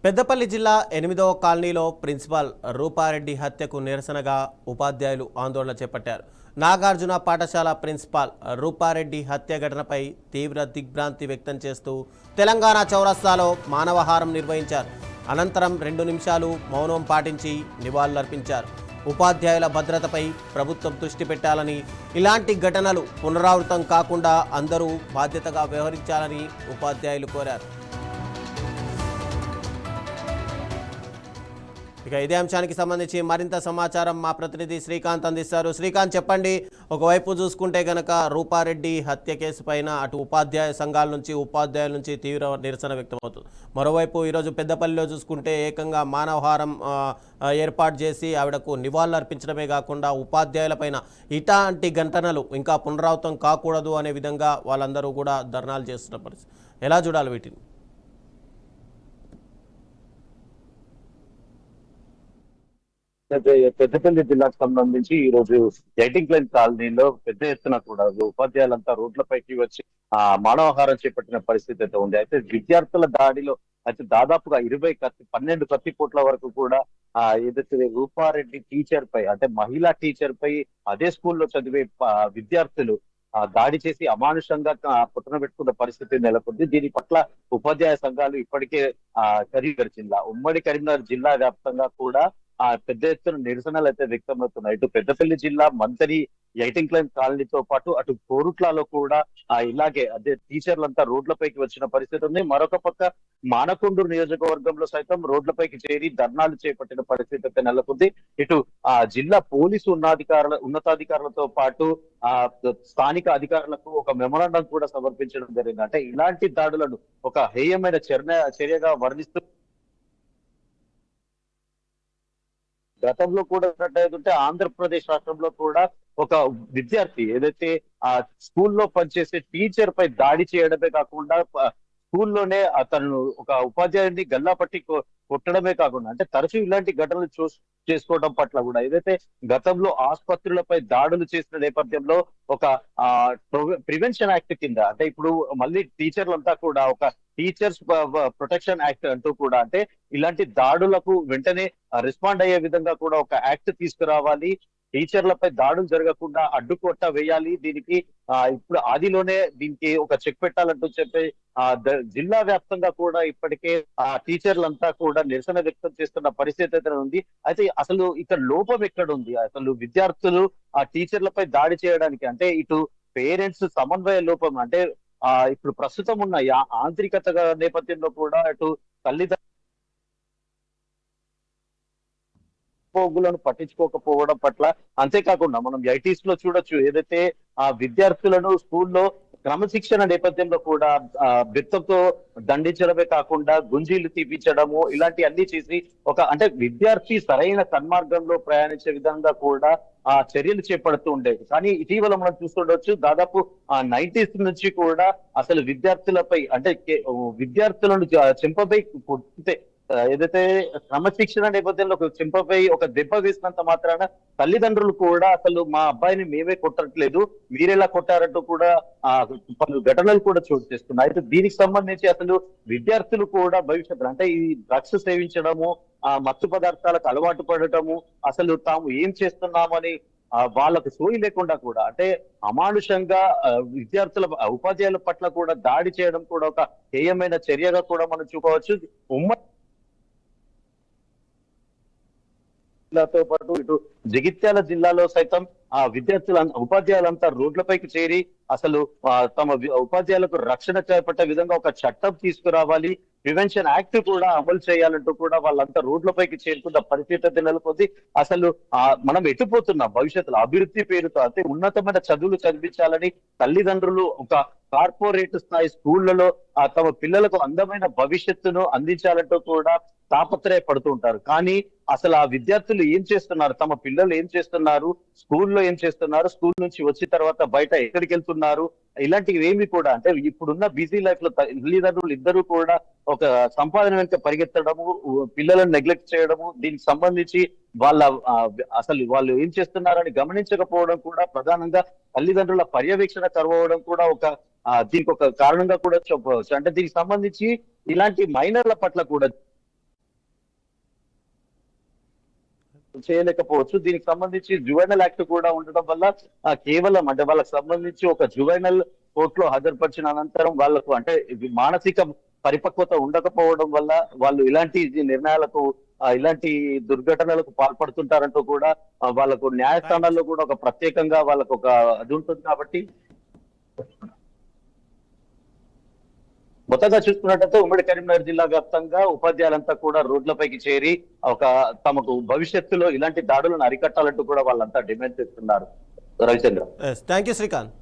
పెద్దపల్లి జిల్లా 8వ కాలనీలో ప్రిన్సిపాల్ రూపారెడ్డి హత్యకు నిరసనగా ఉపాధ్యాయులు ఆందోళన చేపట్టారు. నాగార్జున పాఠశాల ప్రిన్సిపాల్ రూపారెడ్డి హత్య ఘటనపై తీవ్ర దిగ్భ్రాంతి వ్యక్తం చేస్తూ తెలంగాణ చౌరస్తాలో మానవహారం నిర్వహించారు. అనంతరం 2 నిమిషాలు మౌనం పాటించి నివాళులర్పించారు. ఉపాధ్యాయుల భద్రతపై ప్రభుత్వం దృష్టి పెట్టాలని, ఇలాంటి ఘటనలు పునరావృతం కాకుండా అందరూ బాధ్యతగా వ్యవహరించాలని ఉపాధ్యాయులు కోరారు. ఇక ఇదే అంశానికి సంబంధించి మరింత సమాచారం మా ప్రతినిధి శ్రీకాంత్ అందిస్తారు. శ్రీకాంత్, చెప్పండి. ఒకవైపు చూసుకుంటే గనక రూపారెడ్డి హత్య కేసు పైన అటు ఉపాధ్యాయ సంఘాల నుంచి ఉపాధ్యాయుల నుంచి తీవ్ర నిరసన వ్యక్తమవుతుంది. మరోవైపు ఈరోజు పెద్దపల్లిలో చూసుకుంటే ఏకంగా మానవహారం ఏర్పాటు చేసి ఆవిడకు నివాళులు అర్పించడమే కాకుండా ఉపాధ్యాయులపైన ఇలాంటి ఘటనలు ఇంకా పునరావృతం కాకూడదు అనే విధంగా వాళ్ళందరూ కూడా ధర్నాలు చేస్తున్న పరిస్థితి. ఎలా చూడాలి వీటిని? పెద్దపల్లి జిల్లాకు సంబంధించి ఈ రోజు ఎయిటింగ్ లైన్ కాలనీలో పెద్ద ఎత్తున కూడా ఉపాధ్యాయులంతా రోడ్లపైకి వచ్చి మానవాహారం చేపట్టిన పరిస్థితి అయితే ఉంది. అయితే విద్యార్థుల దాడిలో అయితే దాదాపుగా 12 కత్తిపోట్ల వరకు కూడా ఏదైతే రూపారెడ్డి టీచర్ పై, అంటే మహిళా టీచర్ పై అదే స్కూల్లో చదివే విద్యార్థులు దాడి చేసి అమానుషంగా పుట్టన పెట్టుకున్న పరిస్థితి నెలకొంది. దీని పట్ల ఉపాధ్యాయ సంఘాలు ఇప్పటికే కరీంనగర్ జిల్లా, ఉమ్మడి కరీంనగర్ జిల్లా వ్యాప్తంగా కూడా పెద్ద ఎత్తున నిరసనలు అయితే వ్యక్తమవుతున్నాయి. ఇటు పెద్దపల్లి జిల్లా మంతరి ఎయిటింగ్ లైన్ కాలనీతో పాటు అటు కోరుట్లలో కూడా ఇలాగే అదే టీచర్లంతా రోడ్లపైకి వచ్చిన పరిస్థితి ఉంది. మరొక పక్క మానకొండూరు నియోజకవర్గంలో సైతం రోడ్లపైకి చేరి ధర్నాలు చేపట్టిన పరిస్థితి అయితే నెలకొంది. ఇటు జిల్లా పోలీసు ఉన్నతాధికారులతో పాటు స్థానిక అధికారులకు ఒక మెమోరాండం కూడా సమర్పించడం జరిగింది. అంటే ఇలాంటి దాడులను ఒక హేయమైన చర్యగా వర్ణిస్తూ గతంలో కూడా ఉన్నట్లయితే ఆంధ్రప్రదేశ్ రాష్ట్రంలో కూడా ఒక విద్యార్థి ఏదైతే స్కూల్లో పనిచేసే టీచర్ పై దాడి చేయడమే కాకుండా స్కూల్లోనే అతను ఒక ఉపాధ్యాయుడిని గల్లా పట్టి కొట్టడమే కాకుండా, అంటే తరచూ ఇలాంటి ఘటనలు చేసుకోవడం పట్ల కూడా ఏదైతే గతంలో ఆసుపత్రులపై దాడులు చేసిన నేపథ్యంలో ఒక ప్రివెన్షన్ యాక్ట్ కింద, అంటే ఇప్పుడు మళ్ళీ టీచర్లంతా కూడా ఒక టీచర్స్ ప్రొటెక్షన్ యాక్ట్ అంటూ కూడా, అంటే ఇలాంటి దాడులకు వెంటనే రెస్పాండ్ అయ్యే విధంగా కూడా ఒక యాక్ట్ తీసుకురావాలి, టీచర్లపై దాడులు జరగకుండా అడ్డుకొట్ట వేయాలి. దీనికి ఇప్పుడు ఆదిలోనే దీనికి ఒక చెక్ పెట్టాలంటూ చెప్పి జిల్లా వ్యాప్తంగా కూడా ఇప్పటికే టీచర్లంతా కూడా నిరసన వ్యక్తం చేస్తున్న పరిస్థితి అయితే ఉంది. అయితే అసలు ఇక్కడ లోపం ఎక్కడ ఉంది? అసలు విద్యార్థులు ఆ టీచర్లపై దాడి చేయడానికి, అంటే ఇటు పేరెంట్స్ సమన్వయ లోపం, అంటే ఇప్పుడు ప్రస్తుతం ఉన్న ఆంతరికత నేపథ్యంలో కూడా అటు తల్లిదండ్రులు పోగులను పట్టించుకోకపోవడం పట్ల, అంతేకాకుండా మనం ఐటీస్ లో చూడొచ్చు ఏదైతే విద్యార్థులను స్కూల్లో క్రమశిక్షణ నేపథ్యంలో కూడా బెత్తంతో దండించడమే కాకుండా గుంజీలు తీపించడము ఇలాంటి అన్ని చేసి అంటే విద్యార్థి సరైన సన్మార్గంలో ప్రయాణించే విధంగా కూడా చర్యలు చేపడుతూ ఉండేవి. కానీ ఇటీవల మనం చూస్తుండొచ్చు దాదాపు 90s నుంచి కూడా అసలు విద్యార్థులపై, అంటే విద్యార్థులను చెంపపై కొట్టితే ఏదైతే క్రమశిక్షణ నేపథ్యంలో ఒక చెంపపై ఒక దెబ్బ వేసినంత మాత్రాన తల్లిదండ్రులు కూడా అసలు మా అబ్బాయిని మేమే కొట్టట్లేదు, మీరెలా కొట్టారంటూ కూడా పలు ఘటనలు కూడా చోటు చేస్తున్నాయి. అయితే దీనికి సంబంధించి అసలు విద్యార్థులు కూడా భవిష్యత్తులో, అంటే ఈ డ్రగ్స్ సేవించడము, మత్తు పదార్థాలకు అలవాటు పడటము, అసలు తాము ఏం చేస్తున్నామని వాళ్ళకు సోయి లేకుండా కూడా, అంటే అమానుషంగా విద్యార్థుల ఉపాధ్యాయుల పట్ల కూడా దాడి చేయడం కూడా ఒక హేయమైన చర్యగా కూడా మనం చూపవచ్చు. తో పాటు ఇటు జగిత్యాల జిల్లాలో సైతం ఉపాధ్యాయులంతా రోడ్లపైకి చేరి అసలు తమ ఉపాధ్యాయులకు రక్షణ చేపట్టే విధంగా ఒక చట్టం తీసుకురావాలి, ప్రివెన్షన్ యాక్ట్ కూడా అమలు చేయాలంటూ కూడా వాళ్ళంతా రోడ్లపైకి చేరుకున్న పరిస్థితి నెలకొంది. అసలు మనం ఎటుపోతున్నాం? భవిష్యత్తులో అభివృద్ధి పేరుతో, అంటే ఉన్నతమైన చదువులు చదివించాలని తల్లిదండ్రులు ఒక కార్పొరేట్ స్థాయి స్కూళ్లలో తమ పిల్లలకు అందమైన భవిష్యత్తును అందించాలంటూ కూడా తాపత్రయపడుతూ ఉంటారు. కానీ అసలు ఆ విద్యార్థులు ఏం చేస్తున్నారు, తమ పిల్లలు ఏం చేస్తున్నారు, స్కూల్లో ఏం చేస్తున్నారు, స్కూల్ నుంచి వచ్చిన తర్వాత బయట ఎక్కడికి వెళ్తున్నారు, ఇలాంటివి ఏమి కూడా, అంటే ఇప్పుడున్న బిజీ లైఫ్ లో తల్లిదండ్రులు ఇద్దరు కూడా ఒక సంపాదన వెనుక పరిగెత్తడము, పిల్లలను నెగ్లెక్ట్ చేయడము, దీనికి సంబంధించి అసలు వాళ్ళు ఏం చేస్తున్నారని గమనించకపోవడం కూడా ప్రధానంగా తల్లిదండ్రుల పర్యవేక్షణ కరువవడం కూడా దీనికి ఒక కారణంగా కూడా చెప్పవచ్చు. అంటే దీనికి సంబంధించి ఇలాంటి మైనర్ల పట్ల కూడా చేయలేకపోవచ్చు. దీనికి సంబంధించి జువెనల్ యాక్ట్ కూడా ఉండడం వల్ల కేవలం అంటే వాళ్ళకి సంబంధించి ఒక జువెనల్ కోర్టులో హాజరుపరిచిన అనంతరం వాళ్ళకు అంటే ఇది మానసిక పరిపక్వత ఉండకపోవడం వల్ల వాళ్ళు ఇలాంటి నిర్ణయాలకు ఇలాంటి దుర్ఘటనలకు పాల్పడుతుంటారంటూ కూడా వాళ్ళకు న్యాయస్థానాల్లో కూడా ఒక ప్రత్యేకంగా వాళ్ళకు ఒక అది ఉంటుంది కాబట్టి మొత్తంగా చూసుకున్నట్టయితే ఉమ్మడి కరీంనగర్ జిల్లా వ్యాప్తంగా ఉపాధ్యాయులంతా కూడా రోడ్లపైకి చేరి ఒక తమకు భవిష్యత్తులో ఇలాంటి దాడులను అరికట్టాలంటూ కూడా వాళ్ళంతా డిమాండ్ చేస్తున్నారు. రవిచంద్ర. Thank you Srikanth.